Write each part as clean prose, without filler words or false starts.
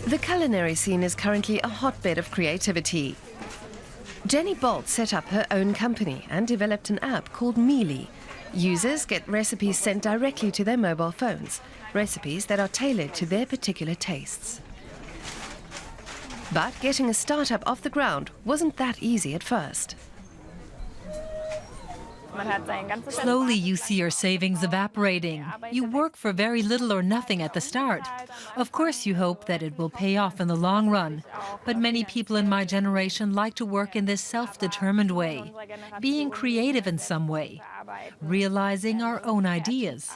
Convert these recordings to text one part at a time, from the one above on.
The culinary scene is currently a hotbed of creativity. Jenny Bolt set up her own company and developed an app called Mealy. Users get recipes sent directly to their mobile phones, recipes that are tailored to their particular tastes. But getting a startup off the ground wasn't that easy at first. Slowly you see your savings evaporating. You work for very little or nothing at the start. Of course you hope that it will pay off in the long run. But many people in my generation like to work in this self-determined way, being creative in some way, realizing our own ideas.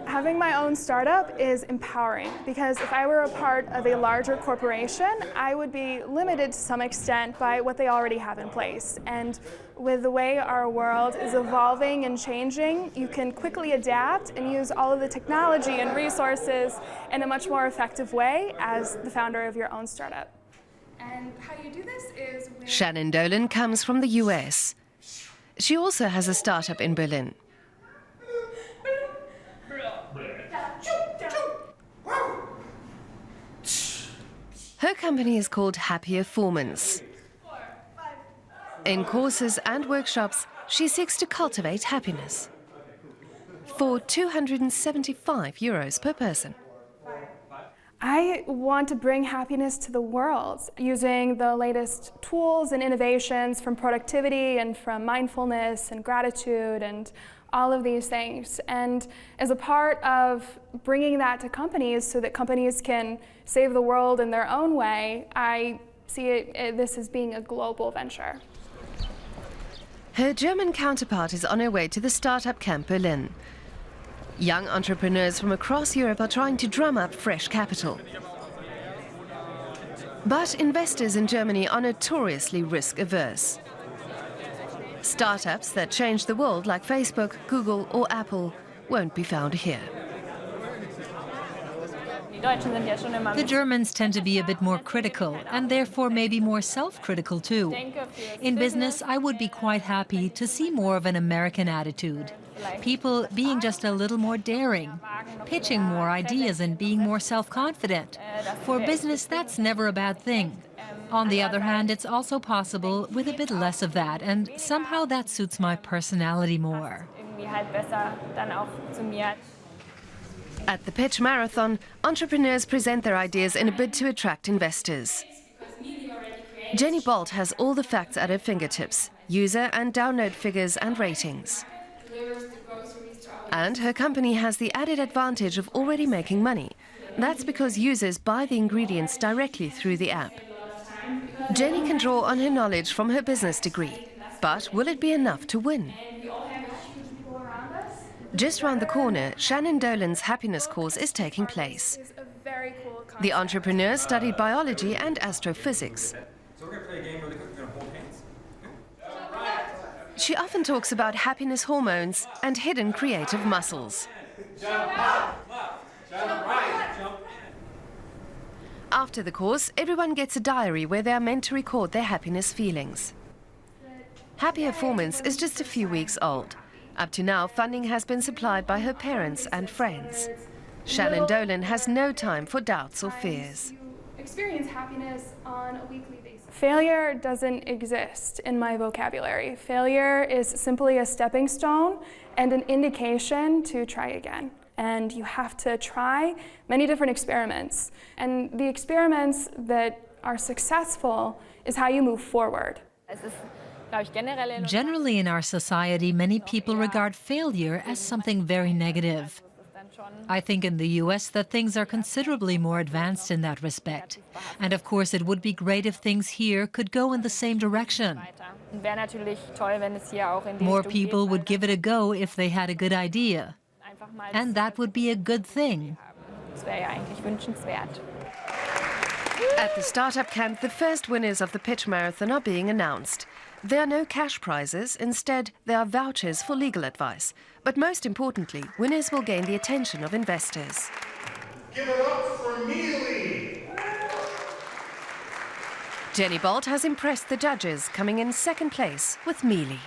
Having my own startup is empowering because if I were a part of a larger corporation, I would be limited to some extent by what they already have in place. And with the way our world is evolving and changing, you can quickly adapt and use all of the technology and resources in a much more effective way as the founder of your own startup. And how you do this is... Shannon Dolan comes from the US. She also has a startup in Berlin. Her company is called Happier Performance. In courses and workshops, she seeks to cultivate happiness for €275 per person. I want to bring happiness to the world using the latest tools and innovations from productivity and from mindfulness and gratitude and all of these things. And as a part of bringing that to companies so that companies can save the world in their own way, I see this as being a global venture. Her German counterpart is on her way to the startup camp Berlin. Young entrepreneurs from across Europe are trying to drum up fresh capital. But investors in Germany are notoriously risk-averse. Startups that change the world like Facebook, Google or Apple won't be found here. The Germans tend to be a bit more critical and therefore maybe more self-critical too. In business, I would be quite happy to see more of an American attitude. People being just a little more daring, pitching more ideas and being more self-confident. For business, that's never a bad thing. On the other hand, it's also possible with a bit less of that, and somehow that suits my personality more. At the Pitch Marathon, entrepreneurs present their ideas in a bid to attract investors. Jenny Bolt has all the facts at her fingertips, user and download figures and ratings. And her company has the added advantage of already making money. That's because users buy the ingredients directly through the app. Jenny can draw on her knowledge from her business degree, but will it be enough to win? Just round the corner, Shannon Dolan's happiness course is taking place. The entrepreneur studied biology and astrophysics. She often talks about happiness hormones and hidden creative muscles. After the course, everyone gets a diary where they are meant to record their happiness feelings. Happier Performance is just a few weeks old. Up to now, funding has been supplied by her parents and friends. Shannon Dolan has no time for doubts or fears. Experience happiness on a weekly basis. Failure doesn't exist in my vocabulary. Failure is simply a stepping stone and an indication to try again. And you have to try many different experiments. And the experiments that are successful is how you move forward. Generally in our society, many people regard failure as something very negative. I think in the US that things are considerably more advanced in that respect. And of course it would be great if things here could go in the same direction. More people would give it a go if they had a good idea. And that would be a good thing. At the startup camp, the first winners of the Pitch Marathon are being announced. There are no cash prizes. Instead, there are vouchers for legal advice. But most importantly, winners will gain the attention of investors. Give it up for Mealy! Jenny Bolt has impressed the judges, coming in second place with Mealy.